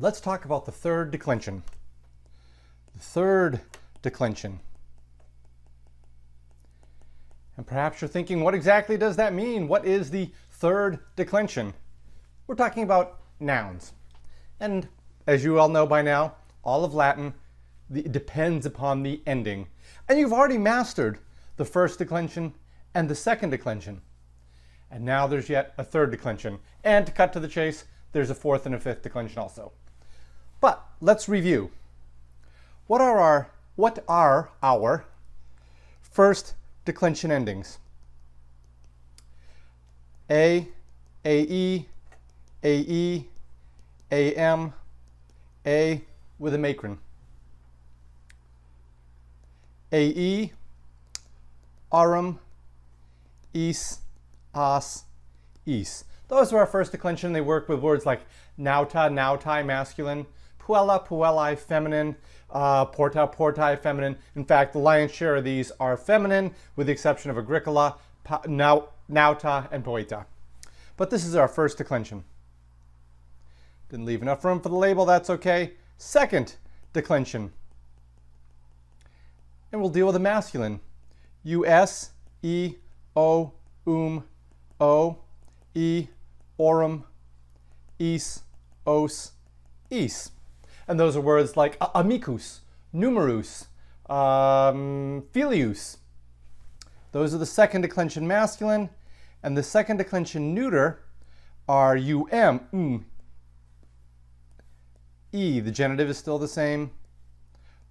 Let's talk about the third declension. The third declension. And perhaps you're thinking, what exactly does that mean? What is the third declension? We're talking about nouns. And as you all know by now, all of Latin depends upon the ending. And you've already mastered the first declension and the second declension. And now there's yet a third declension. And to cut to the chase, there's a fourth and a fifth declension also. But let's review. What are our first declension endings? A, AE, AE, AM, A with a macron. AE, aurum, is, as, is. Those are our first declension. They work with words like nauta, nautai, masculine, puella, puellae, feminine, porta, portae, feminine. In fact, the lion's share of these are feminine, with the exception of agricola, nauta, and poeta. But this is our first declension. Didn't leave enough room for the label, that's okay. Second declension. And we'll deal with the masculine. Us, e, o, o, e, aurum, is, os, is. And those are words like amicus, numerus, filius. Those are the second declension masculine. And the second declension neuter are e. The genitive is still the same.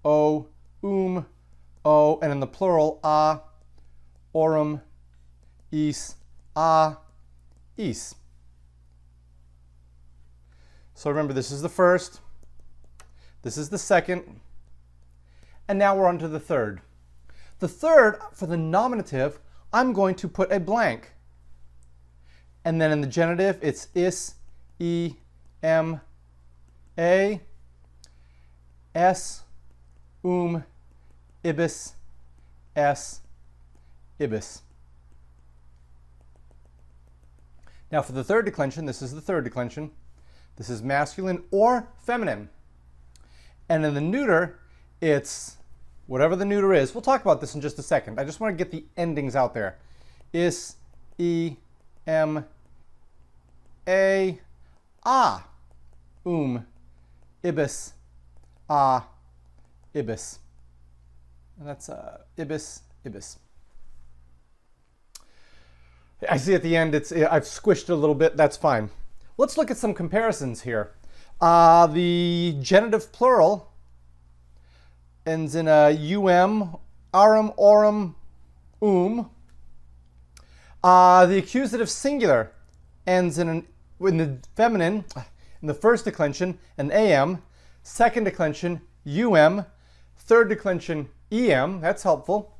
O, o, and in the plural, a, aurum, is, is. So remember, this is the first, this is the second, and now we're on to the third. The third, for the nominative, I'm going to put a blank. And then in the genitive, it's is, e, m, a, s, ibis, s, ibis. Now for the third declension, this is the third declension. This is masculine or feminine. And in the neuter, it's whatever the neuter is. We'll talk about this in just a second. I just want to get the endings out there. Is, e, m, a, ibis, ibis. And that's ibis, ibis. I see at the end I've squished it a little bit. That's fine. Let's look at some comparisons here. The genitive plural ends in a aurum, aurum, the accusative singular ends in the feminine, in the first declension, an am. Second declension, third declension, em. That's helpful.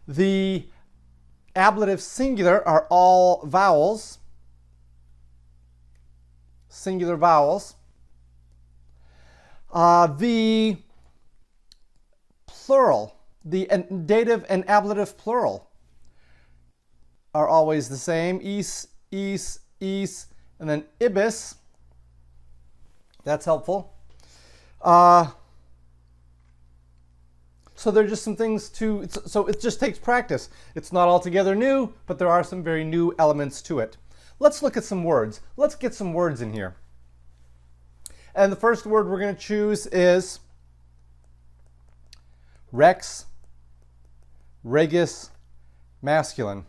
The ablative singular are all vowels, singular vowels. The plural, the dative and ablative plural are always the same, is, and then ibis. That's helpful. So there are just some things so it just takes practice. It's not altogether new, but there are some very new elements to it. Let's look at some words. Let's get some words in here. And the first word we're going to choose is rex, regis, masculine.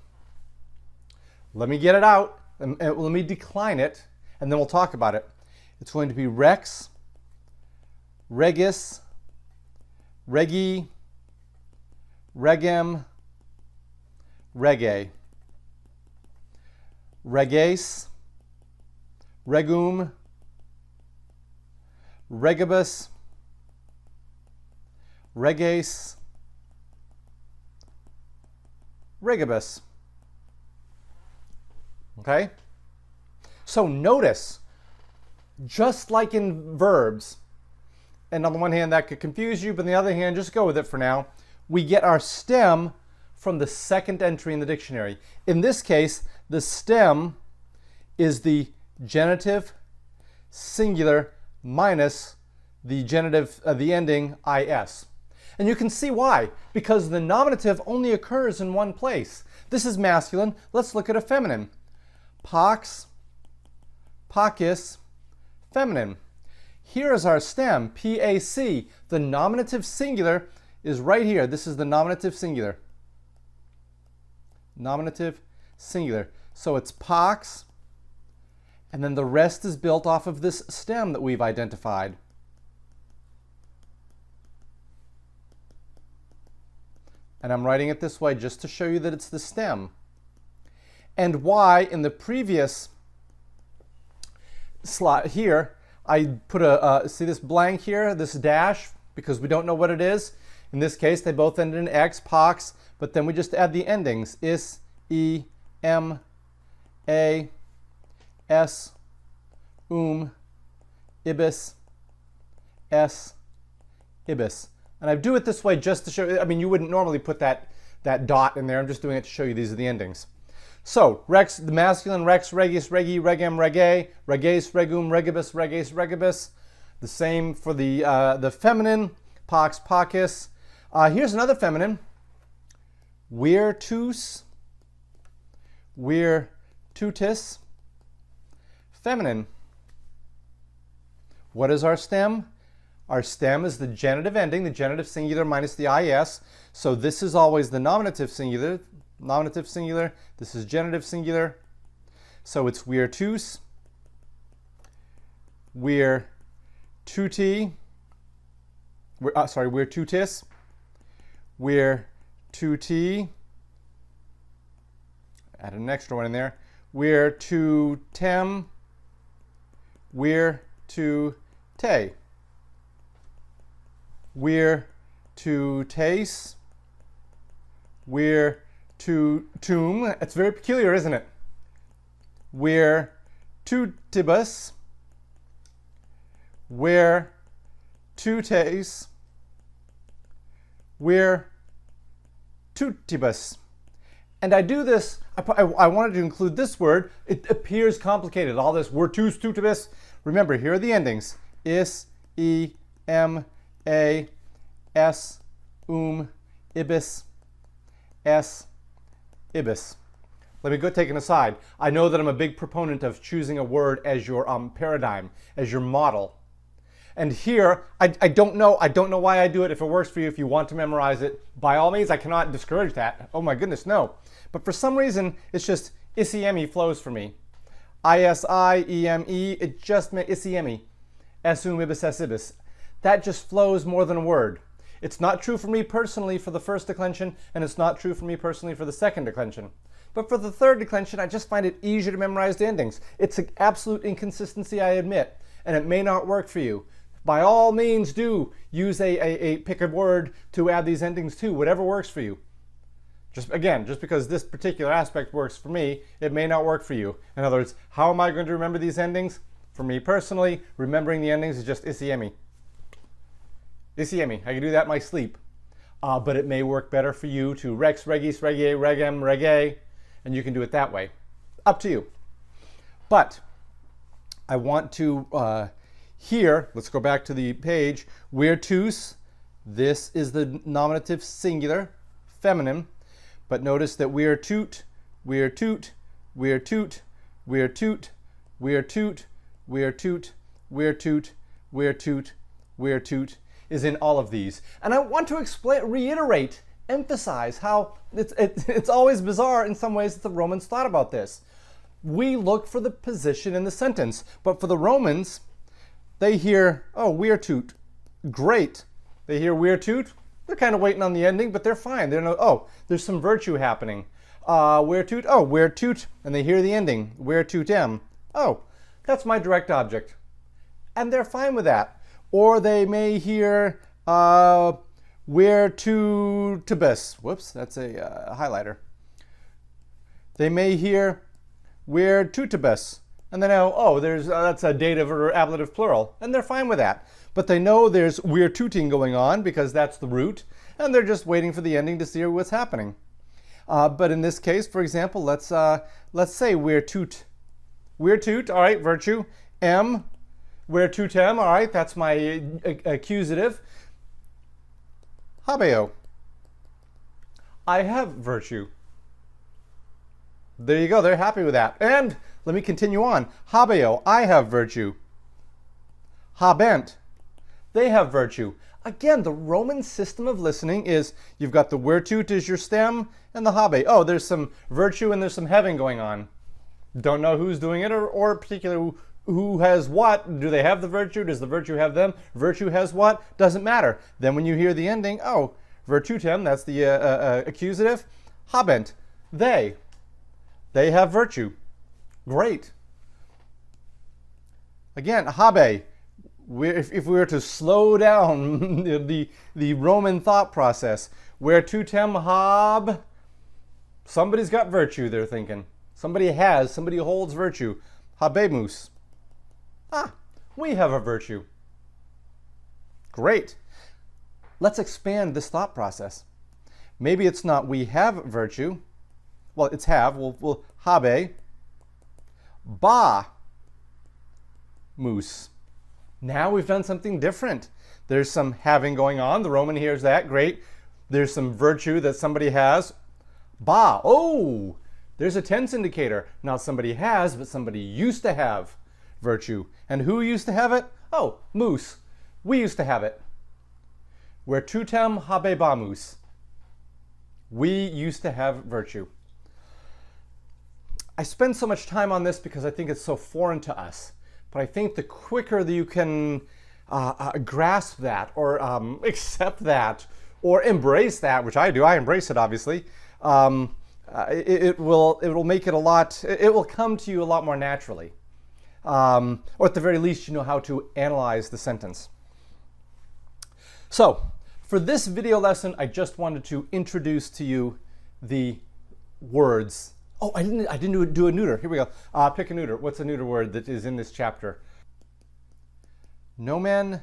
Let me get it out, and let me decline it, and then we'll talk about it. It's going to be rex, regis, regi, regem, rege, reges, regum, regibus, reges, regibus. Okay? So notice, just like in verbs, and on the one hand that could confuse you, but on the other hand, just go with it for now, we get our stem from the second entry in the dictionary. In this case, the stem is the genitive singular minus the genitive, the ending is. And you can see why, because the nominative only occurs in one place. This is masculine. Let's look at a feminine. Pox, pockis, feminine. Here is our stem, PAC. The nominative singular is right here. This is the nominative singular. Nominative singular. So it's pox, and then the rest is built off of this stem that we've identified. And I'm writing it this way just to show you that it's the stem. And why in the previous slot here, I put a, see this blank here, this dash, because we don't know what it is. In this case, they both end in X, pox, but then we just add the endings, is, e, m, a, s, ibis, s, ibis. And I do it this way just to show you, I mean, you wouldn't normally put that dot in there. I'm just doing it to show you these are the endings. So, rex, the masculine, rex, regis, regi, regem, rege, reges, regum, regibus, reges, regibus. The same for the feminine, pox, pockis. Here's another feminine, virtus, virtutis, feminine. What is our stem? Our stem is the genitive ending, the genitive singular minus the is. So this is always the nominative singular. Nominative singular. This is genitive singular. So it's virtus, virtuti, virtutis, virtuti. Add an extra one in there. Virtutem, virtute, virtutes, virtutum. It's very peculiar, isn't it? Virtutibus, virtutes, virtutibus. And I do this, I wanted to include this word. It appears complicated, all this virtus, tutibus. Remember, here are the endings. Is, e, m, a, s, ibis, s, ibis. Let me go take an aside. I know that I'm a big proponent of choosing a word as your paradigm, as your model. And here, I don't know why I do it. If it works for you, if you want to memorize it, by all means, I cannot discourage that. Oh my goodness, no. But for some reason, it's just isiemi flows for me. I-S-I-E-M-E, it just meant isiemi. Ibis, s, ibis. That just flows more than a word. It's not true for me personally for the first declension, and it's not true for me personally for the second declension. But for the third declension, I just find it easier to memorize the endings. It's an absolute inconsistency, I admit, and it may not work for you. By all means, do use pick a word to add these endings to, whatever works for you. Just because this particular aspect works for me, it may not work for you. In other words, how am I going to remember these endings? For me personally, remembering the endings is just isiemi. Isiemi. I can do that in my sleep. But it may work better for you to rex, regis, rege, regem, rege, and you can do it that way. Up to you. But I want to, here, let's go back to the page, virtus, this is the nominative singular, feminine, but notice that virtute, virtute, virtute, virtute, virtute, virtute, virtute, virtute, virtute is in all of these. And I want to reiterate, emphasize how it's always bizarre in some ways that the Romans thought about this. We look for the position in the sentence, but for the Romans, they hear, oh, virtute, great. They hear virtute, they're kind of waiting on the ending, but they're fine. They know, oh, there's some virtue happening. Virtute, oh, virtute, and they hear the ending, virtutem. Oh, that's my direct object. And they're fine with that. Or they may hear virtutibus. Whoops, that's a highlighter. They may hear virtutibus. And they know, oh, that's a dative or ablative plural. And they're fine with that. But they know there's virtuting going on because that's the root. And they're just waiting for the ending to see what's happening. But in this case, for example, let's say virtute. Virtute, all right, virtue. M, Where tutem, all right, that's my accusative. Habeo. I have virtue. There you go, they're happy with that. And let me continue on. Habeo, I have virtue. Habent, they have virtue. Again, the Roman system of listening is you've got the virtute as your stem and the habe. Oh, there's some virtue and there's some having going on. Don't know who's doing it or particular who has what. Do they have the virtue? Does the virtue have them? Virtue has what? Doesn't matter. Then when you hear the ending, oh, virtutem, that's the accusative. Habent, they have virtue. Great. Again, habe. If we were to slow down the Roman thought process, where tutem hab, somebody's got virtue, they're thinking. Somebody holds virtue. Habemus. Ah, we have a virtue. Great. Let's expand this thought process. Maybe it's not we have virtue. Well, it's have. We'll habe. Ba. Mus. Now we've done something different. There's some having going on. The Roman hears that. Great. There's some virtue that somebody has. Ba. Oh, there's a tense indicator. Not somebody has, but somebody used to have virtue. And who used to have it? Oh, mus. We used to have it. Where tutem habebamus. We used to have virtue. I spend so much time on this because I think it's so foreign to us. But I think the quicker that you can grasp that or accept that or embrace that, which I do, I embrace it obviously, it will make it a lot, it will come to you a lot more naturally. Or at the very least, you know how to analyze the sentence. So, for this video lesson, I just wanted to introduce to you the words. Oh, I didn't do a neuter. Here we go. Pick a neuter. What's a neuter word that is in this chapter? Nomen,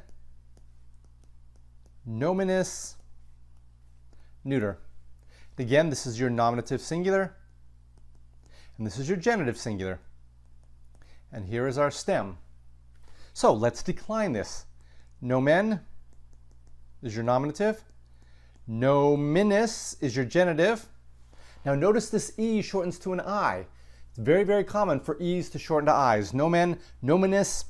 nominis, neuter. Again, this is your nominative singular, and this is your genitive singular. And here is our stem. So let's decline this. Nomen is your nominative. Nominis is your genitive. Now notice this E shortens to an I. It's very, very common for E's to shorten to I's. Nomen, nominis,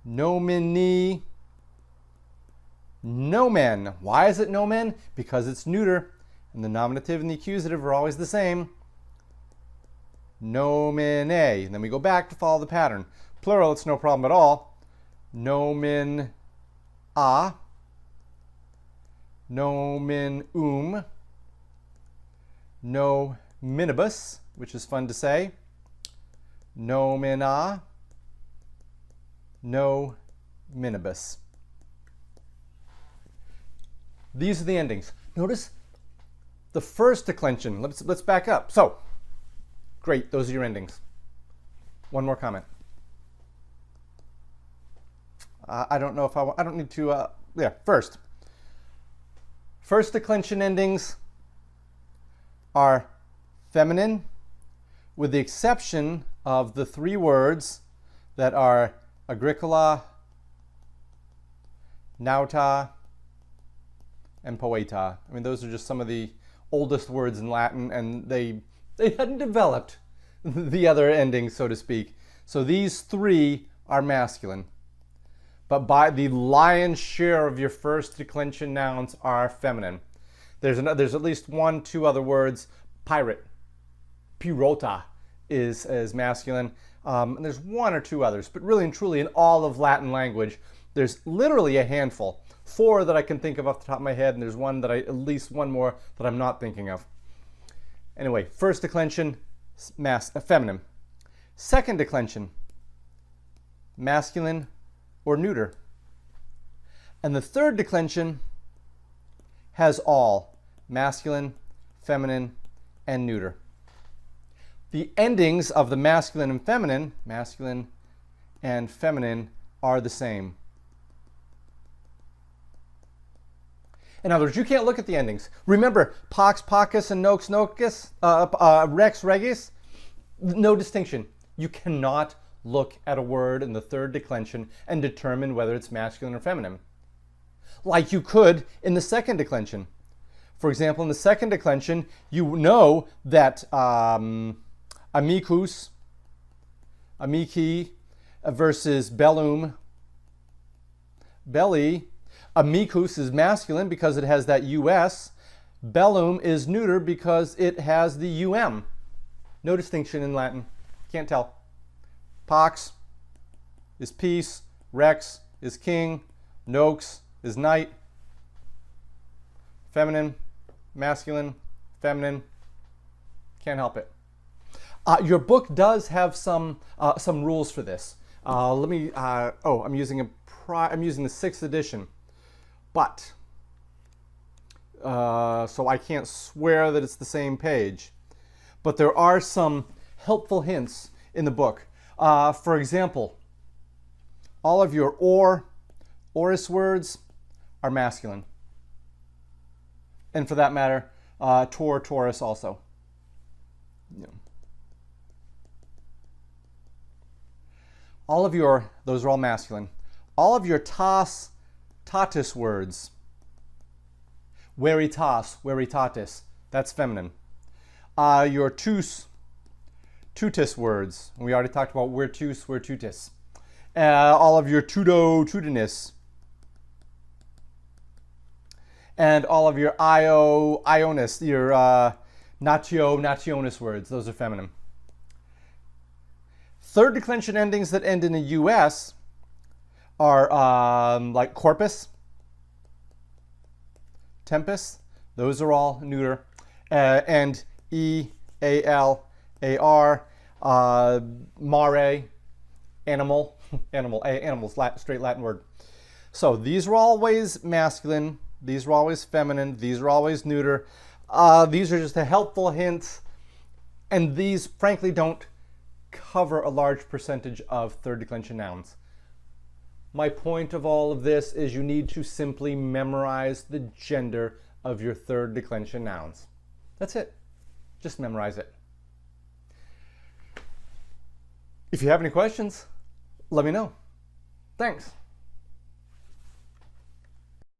nomini, nomen. Why is it nomen? Because it's neuter, and the nominative and the accusative are always the same. Nomine. And then we go back to follow the pattern. Plural, it's no problem at all. Nomen a, nomen no minibus, which is fun to say. Nomina, no minibus. These are the endings. Notice the first declension. Let's back up. So, great, those are your endings. One more comment. I don't know if I don't need to, yeah, first declension endings are feminine, with the exception of the three words that are agricola, nauta, and poeta. I mean, those are just some of the oldest words in Latin, and they hadn't developed the other endings, so to speak. So these three are masculine. But by the lion's share of your first declension nouns are feminine. There's at least two other words. Pirate, pirota is masculine. And there's one or two others, but really and truly in all of Latin language, there's literally a handful. 4 that I can think of off the top of my head, and there's at least one more that I'm not thinking of. Anyway, first declension, feminine. Second declension, masculine or neuter. And the third declension has all, masculine, feminine, and neuter. The endings of the masculine and feminine are the same. In other words, you can't look at the endings. Remember, pax, pacus, and nox, nocus, rex, regis, no distinction. You cannot look at a word in the third declension and determine whether it's masculine or feminine, like you could in the second declension. For example, in the second declension, you know that amicus, amici versus bellum, belly. Amicus is masculine because it has that us. Bellum is neuter because it has the um. No distinction in Latin. Can't tell. Pax is peace. Rex is king. Nox is knight. Feminine, masculine, feminine. Can't help it. Your book does have some rules for this. I'm using the 6th edition, but so I can't swear that it's the same page. But there are some helpful hints in the book. For example, all of your aorist words are masculine. And for that matter, taurus also. Yeah. Those are all masculine. All of your tatus words, veritas, veritatis, that's feminine. Your tutus words, we already talked about virtus, virtutis. All of your tudinis. And all of your ionis, your nationis words, those are feminine. Third declension endings that end in a us are like corpus, tempus, those are all neuter, and eal, ar, mare, animal, animal's straight Latin word. So these are always masculine, these are always feminine, these are always neuter. These are just a helpful hint, and these frankly don't cover a large percentage of third declension nouns. My point of all of this is you need to simply memorize the gender of your third declension nouns. That's it. Just memorize it. If you have any questions, let me know. Thanks.